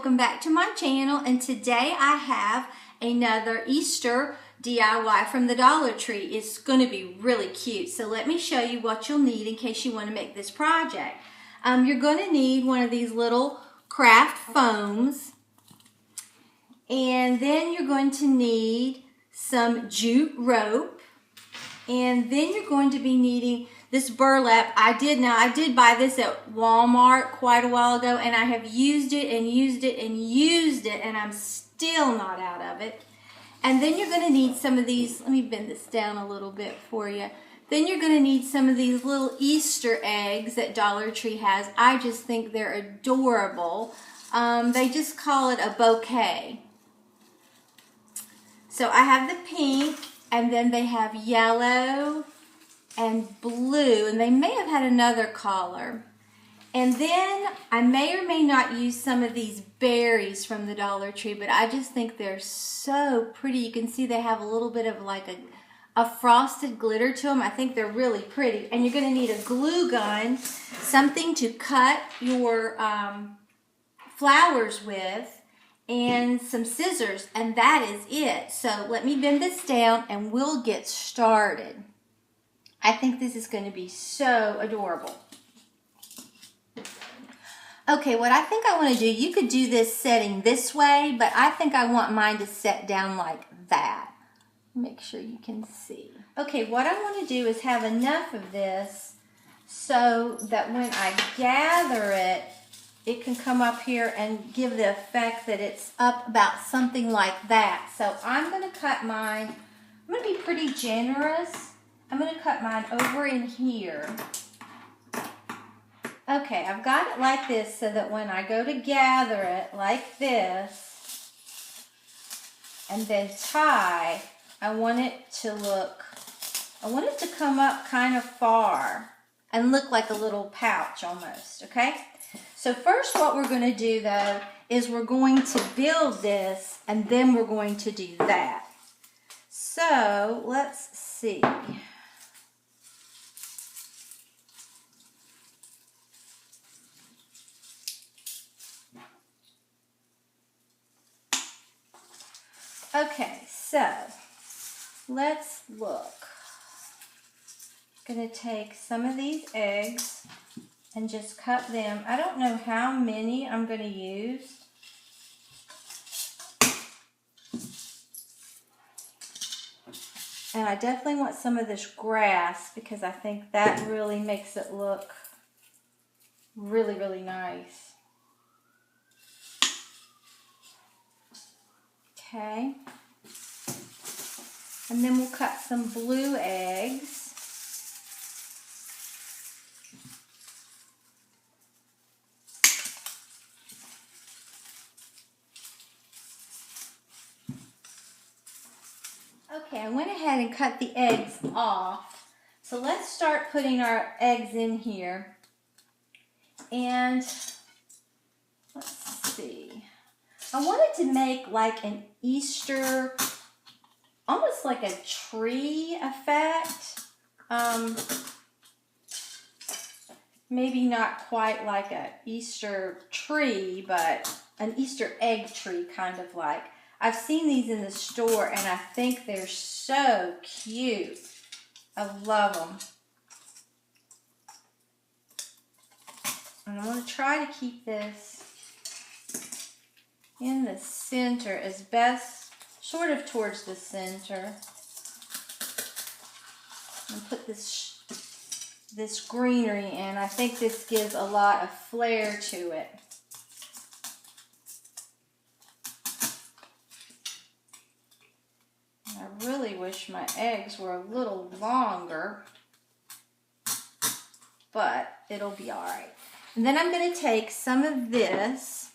welcome back to my channel, and today I have another Easter DIY from the Dollar Tree. It's going to be really cute, so let me show you what you'll need in case you want to make this project. You're going to need one of these little craft foams, and then you're going to need some jute rope, and then you're going to be needing this burlap. I did buy this at Walmart quite a while ago, and I have used it and used it and used it, and I'm still not out of it. And then you're going to need some of these. Let me bend this down a little bit for you. Then you're going to need some of these little Easter eggs that Dollar Tree has. I just think they're adorable. They just call it a bouquet. So I have the pink, and then they have yellow and blue, and they may have had another color. And then I may or may not use some of these berries from the Dollar Tree, but I just think they're so pretty. You can see they have a little bit of like a frosted glitter to them. I think they're really pretty. And you're going to need a glue gun, something to cut your flowers with, and some scissors, and that is it. So let me bend this down and we'll get started. I think this is going to be so adorable. Okay, what I think I want to do, you could do this setting this way, but I think I want mine to set down like that. Make sure you can see. Okay, what I want to do is have enough of this so that when I gather it, it can come up here and give the effect that it's up about something like that. So I'm going to cut mine. I'm going to be pretty generous. I'm going to cut mine over in here. Okay, I've got it like this so that when I go to gather it like this and then tie, I want it to come up kind of far and look like a little pouch almost, okay? So first what we're going to do though is we're going to build this, and then we're going to do that. So let's see. Okay, so let's look. I'm going to take some of these eggs and just cut them. I don't know how many I'm going to use. And I definitely want some of this grass because I think that really makes it look really, really nice. Okay, and then we'll cut some blue eggs. Okay, I went ahead and cut the eggs off. So let's start putting our eggs in here. And let's see. I wanted to make like an Easter, almost like a tree effect. Maybe not quite like an Easter tree, but an Easter egg tree kind of like. I've seen these in the store and I think they're so cute. I love them. And I want to try to keep this in the center as best, sort of towards the center. And put this greenery in. I think this gives a lot of flair to it. And I really wish my eggs were a little longer, but it'll be all right. And then I'm going to take some of this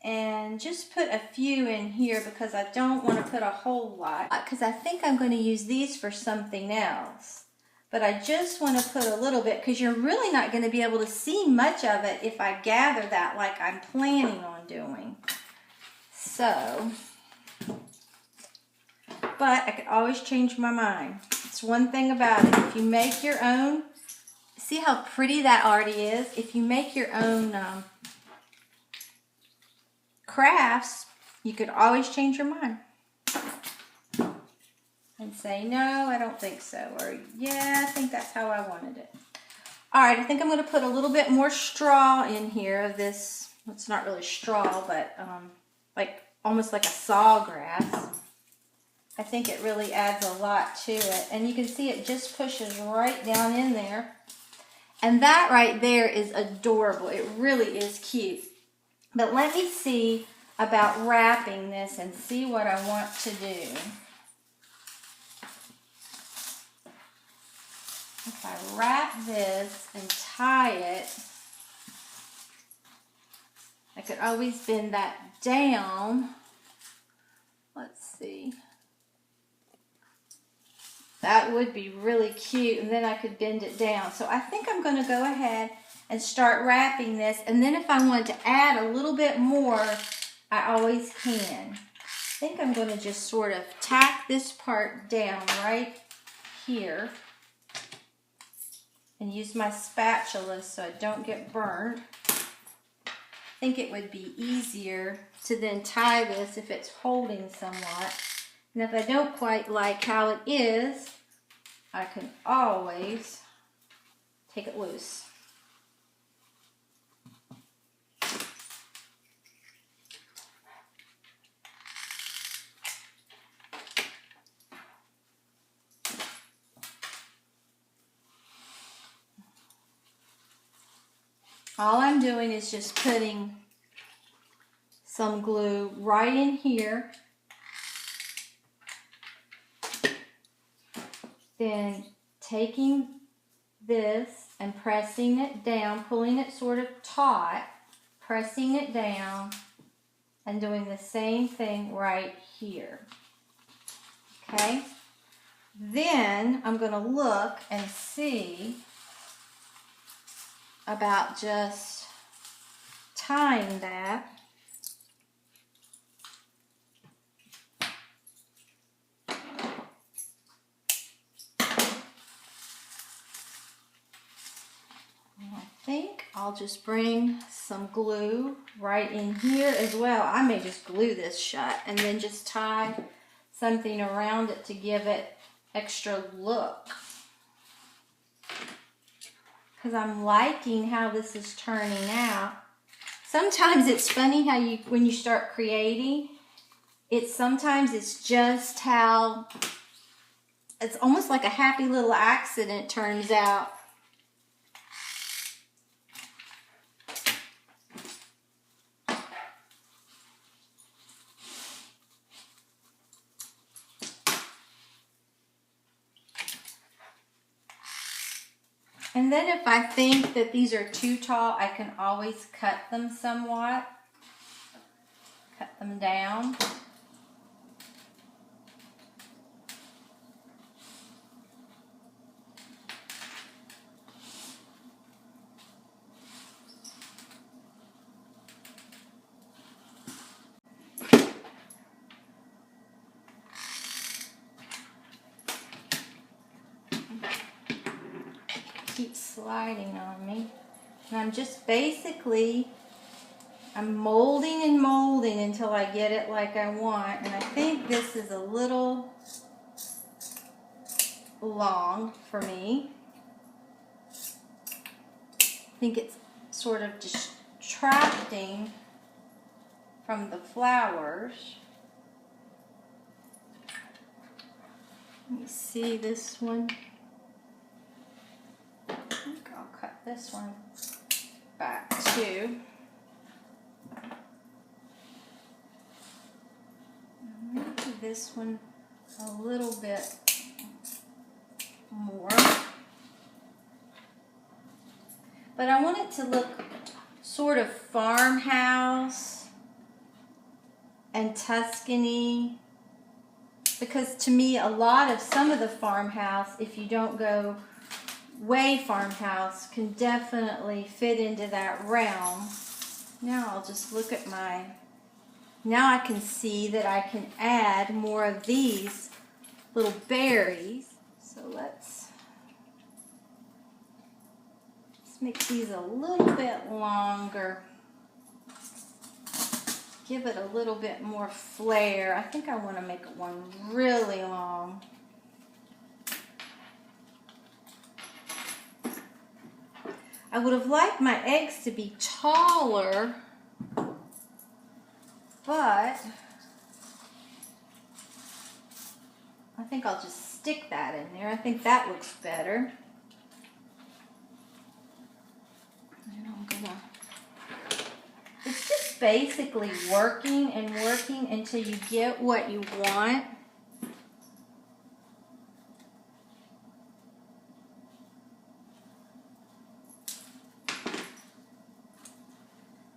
and just put a few in here because I don't want to put a whole lot, because I think I'm going to use these for something else. But I just want to put a little bit because you're really not going to be able to see much of it if I gather that like I'm planning on doing. So, but I could always change my mind. It's one thing about it. If you make your own, see how pretty that already is? If you make your own crafts, you could always change your mind and say, no, I don't think so, or yeah, I think that's how I wanted it. All right, I think I'm going to put a little bit more straw in here of this. It's not really straw, but like almost like a sawgrass. I think it really adds a lot to it. And you can see it just pushes right down in there. And that right there is adorable. It really is cute. But let me see about wrapping this and see what I want to do. If I wrap this and tie it, I could always bend that down. Let's see. That would be really cute, and then I could bend it down. So I think I'm going to go ahead and start wrapping this, and then if I want to add a little bit more, I always can. I think I'm going to just sort of tack this part down right here and use my spatula so I don't get burned. I think it would be easier to then tie this if it's holding somewhat. And if I don't quite like how it is, I can always take it loose. All I'm doing is just putting some glue right in here. Then taking this and pressing it down, pulling it sort of taut, pressing it down, and doing the same thing right here. Okay? Then I'm going to look and see about just tying that. I think I'll just bring some glue right in here as well. I may just glue this shut and then just tie something around it to give it extra look. Because I'm liking how this is turning out. Sometimes it's funny how when you start creating, sometimes it's just how, it's almost like a happy little accident turns out. And then if I think that these are too tall, I can always cut them somewhat. Cut them down. Keep sliding on me. And I'm just basically, I'm molding and molding until I get it like I want. And I think this is a little long for me. I think it's sort of distracting from the flowers. Let me see this one. I think I'll cut this one back too. Maybe this one a little bit more. But I want it to look sort of farmhouse and Tuscany. Because to me, some of the farmhouse, if you don't go way farmhouse, can definitely fit into that realm. Now I'll just look at now I can see that I can add more of these little berries. So let's make these a little bit longer. give it a little bit more flair. I think I want to make one really long. I would have liked my eggs to be taller, but I think I'll just stick that in there. I think that looks better. And I'm gonna, it's just basically working and working until you get what you want.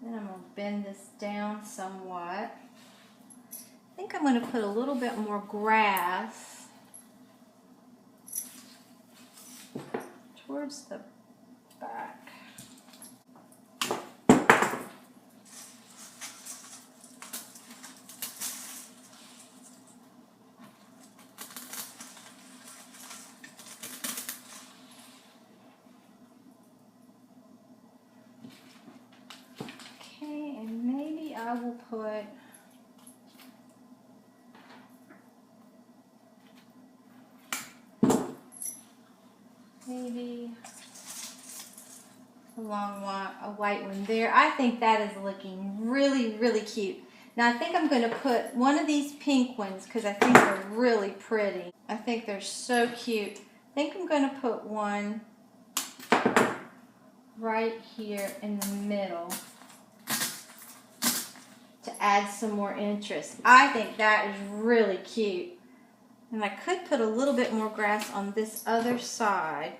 Then I'm going to bend this down somewhat. I think I'm going to put a little bit more grass towards the back. Okay, and maybe I will put maybe a long one, a white one there. I think that is looking really, really cute. Now I think I'm going to put one of these pink ones because I think they're really pretty. I think they're so cute. I think I'm going to put one right here in the middle to add some more interest. I think that is really cute. And I could put a little bit more grass on this other side.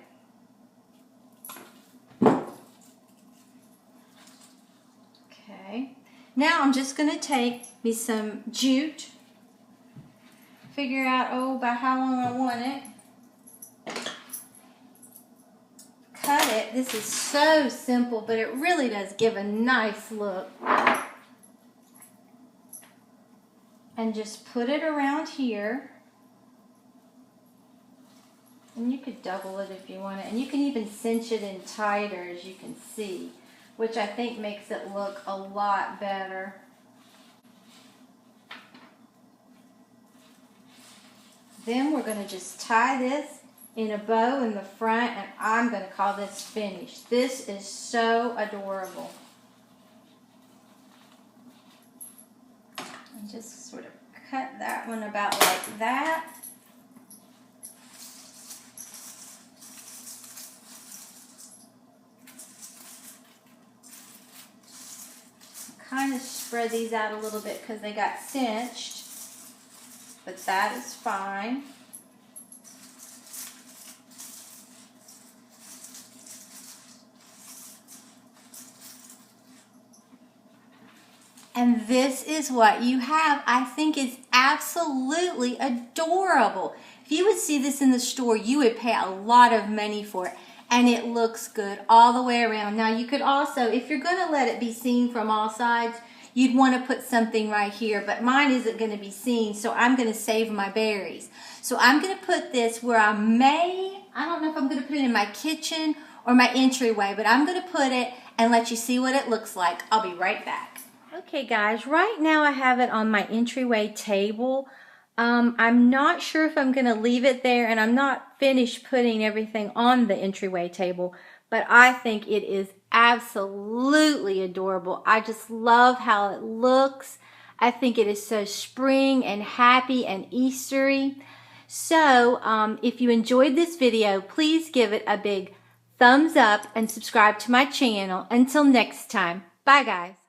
Okay. Now I'm just going to take me some jute. Figure out, about how long I want it. Cut it. This is so simple, but it really does give a nice look. And just put it around here. And you could double it if you want it. And you can even cinch it in tighter, as you can see, which I think makes it look a lot better. Then we're going to just tie this in a bow in the front, and I'm going to call this finished. This is so adorable. And just sort of cut that one about like that. Kind of spread these out a little bit because they got cinched, but that is fine. And this is what you have. I think it's absolutely adorable. If you would see this in the store, you would pay a lot of money for it. And it looks good all the way around. Now you could also, if you're going to let it be seen from all sides, you'd want to put something right here. But mine isn't going to be seen, so I'm going to save my berries. So I'm going to put this where I don't know if I'm going to put it in my kitchen or my entryway, but I'm going to put it and let you see what it looks like. I'll be right back. Okay guys, right now I have it on my entryway table. I'm not sure if I'm going to leave it there, and I'm not finished putting everything on the entryway table, but I think it is absolutely adorable. I just love how it looks. I think it is so spring and happy and Eastery. So if you enjoyed this video, please give it a big thumbs up and subscribe to my channel. Until next time, bye guys.